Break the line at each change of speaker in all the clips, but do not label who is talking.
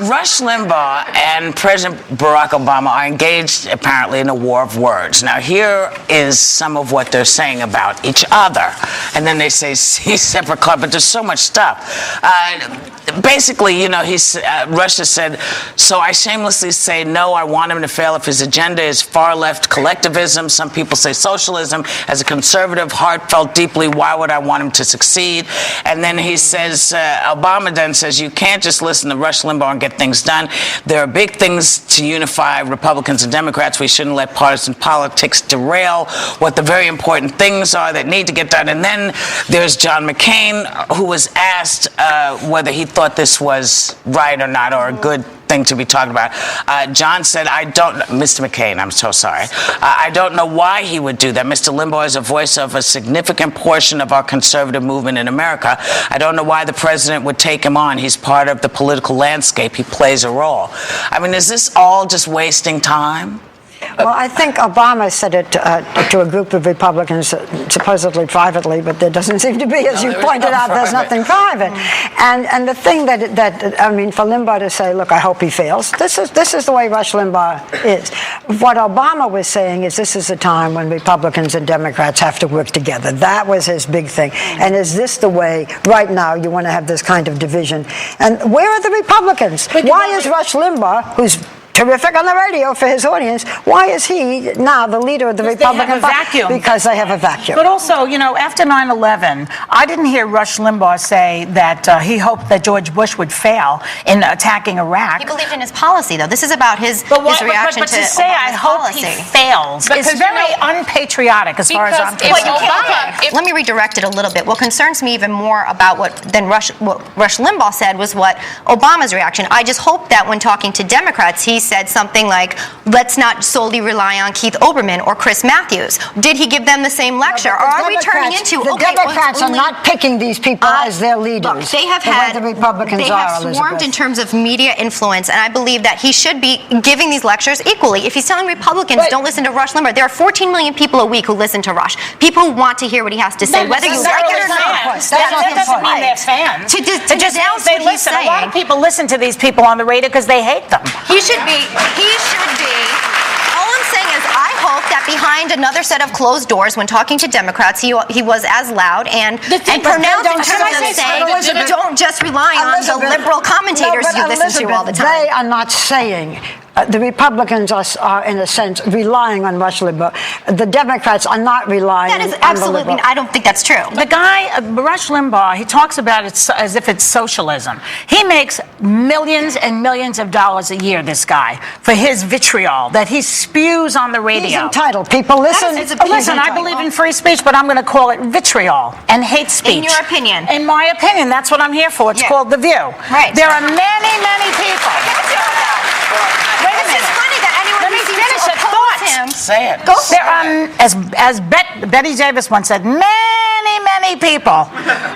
Rush Limbaugh and President Barack Obama are engaged, apparently, in a war of words. Now, here is some of what they're saying about each other. And then they say, see separate club, but there's so much stuff. Basically, you know, Rush has said, so I shamelessly say, no, I want him to fail if his agenda is far-left collectivism. Some people say socialism. As a conservative, heartfelt deeply, why would I want him to succeed? And then he says, Obama then says, you can't just listen to Rush Limbaugh and get things done. There are big things to unify Republicans and Democrats. We shouldn't let partisan politics derail what the very important things are that need to get done. And then there's John McCain, who was asked whether he thought this was right or not, or a good thing to be talking about. John said, Mr. McCain, I'm so sorry. I don't know why he would do that. Mr. Limbaugh is a voice of a significant portion of our conservative movement in America. I don't know why the president would take him on. He's part of the political landscape. He plays a role. I mean, is this all just wasting time?
Well, I think Obama said it to a group of Republicans, supposedly privately, but there doesn't seem to be, as you pointed out, there's nothing private. And the thing that I mean, for Limbaugh to say, look, I hope he fails, this is the way Rush Limbaugh is. What Obama was saying is this is a time when Republicans and Democrats have to work together. That was his big thing. And is this the way, right now, you want to have this kind of division? And where are the Republicans? Why is Rush Limbaugh, who's terrific on the radio for his audience, why is he now the leader of the Republican Party? Because they have a vacuum.
But also, you know, after 9/11, I didn't hear Rush Limbaugh say that he hoped that George Bush would fail in attacking Iraq.
He believed in his policy, though. This is about his reaction
to say, I hope
policy.
He fails, it's very unpatriotic as far as I'm concerned.
Let me redirect it a little bit. What concerns me even more about what Rush Limbaugh said was what Obama's reaction. I just hope that when talking to Democrats, he said something like, let's not solely rely on Keith Olbermann or Chris Matthews. Did he give them the same lecture? Or are we turning into...
The Democrats are not picking these people as their leaders.
Look, they have swarmed in terms of media influence, and I believe that he should be giving these lectures equally. If he's telling Republicans, don't listen to Rush Limbaugh, there are 14 million people a week who listen to Rush. People who want to hear what he has to say, whether you like it or not.
That doesn't mean they're fans.
To just
they listen. A lot of people listen to these people on the radio because they hate them.
He should be. All I'm saying is I hope that behind another set of closed doors, when talking to Democrats, he was as loud and pronounced in terms of saying, don't just rely on the liberal commentators you listen to all the time.
They are not saying... the Republicans are, in a sense, relying on Rush Limbaugh. The Democrats are not relying on the liberal. That is absolutely,
I don't think that's true.
The guy, Rush Limbaugh, he talks about it as if it's socialism. He makes millions and millions of dollars a year, this guy, for his vitriol that he spews on the radio.
He's entitled. People listen.
Listen, I believe in free speech, but I'm going to call it vitriol and hate speech.
In your opinion?
In my opinion, that's what I'm here for. It's called The View.
Right.
There are many, many people.
It's funny that anyone
Let me finish a thought.
Say it.
There are, as Betty Davis once said, many people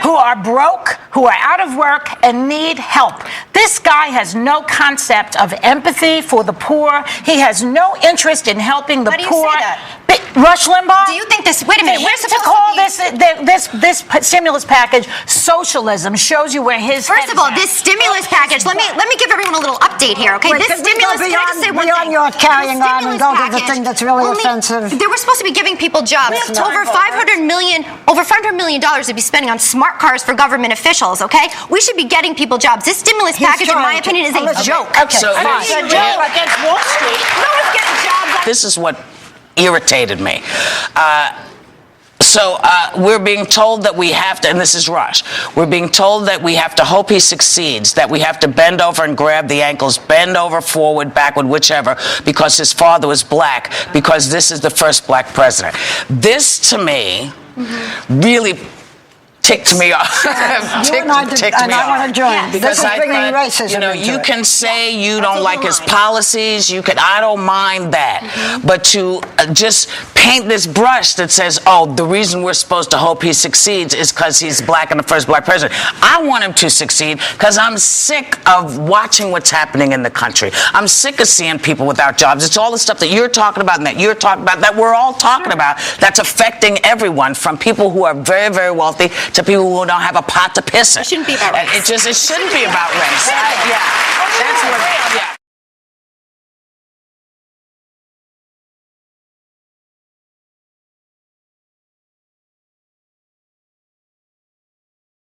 who are broke, who are out of work, and need help. This guy has no concept of empathy for the poor. He has no interest in helping the poor.
Why do you say that?
Rush Limbaugh?
Do you think this... Wait a minute. We're supposed
to call this stimulus package socialism shows you where his...
First of all, this stimulus package... Let me give everyone a little update here, okay?
Wait,
this stimulus... Can I just say one thing?
Your carrying on and go to the thing that's really offensive.
They were supposed to be giving people jobs. Over $500 million to be spending on smart cars for government officials, okay? We should be getting people jobs. This stimulus package, in my opinion, is a joke.
Okay.
So
it's a joke against Wall Street.
No one's getting jobs.
This is what irritated me. So we're being told that we have to, and this is Rush, we're being told that we have to hope he succeeds, that we have to bend over and grab the ankles, bend over, forward, backward, whichever, because his father was black, because this is the first black president. This, to me, really ticked me off.
ticked me off. I want to join.
Because
this is bringing racism.
You know, you can say you don't like his policies. I don't mind that. But to just paint this brush that says, oh, the reason we're supposed to hope he succeeds is because he's black and the first black president. I want him to succeed because I'm sick of watching what's happening in the country. I'm sick of seeing people without jobs. It's all the stuff that you're talking about and that you're talking about, that we're all talking about, that's affecting everyone, from people who are very, very wealthy to people who don't have a pot to piss in.
It shouldn't be about race.
It shouldn't be about race. Yeah. That's what